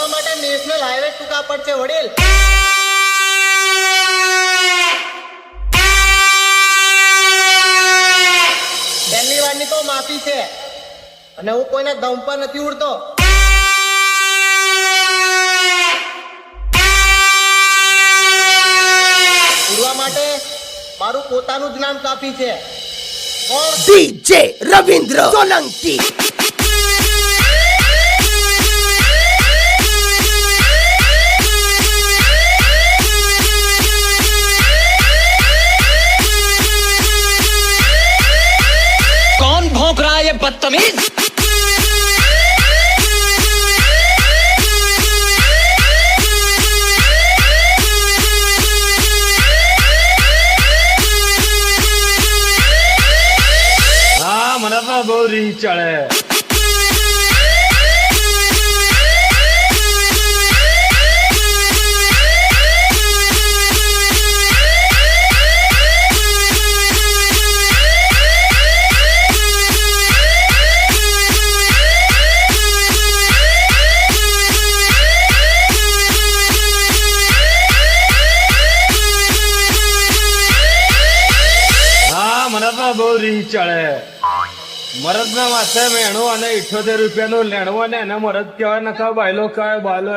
ઉડવા માટે national highway ટૂંકા પડશે વડીલ. પહેલી વારની તો માફી છે અને હું કોઈને દમ પર નથી ઉડતો. ઉડવા માટે મારું પોતાનું જ નામ કાફી છે. DJ રવિન્દ્ર સોલંકી. कौन भौंक रहा है ये बदतमीज? હા મને તો બહુ રીહ ચડે. મને તો બહુ રીહ ચડે. મરદ ના માથે મેણું અને 78 રૂપિયાનું લેણું અને એને મરદ કહેવાય, નખા બાયલો કહેવાય બાયલો.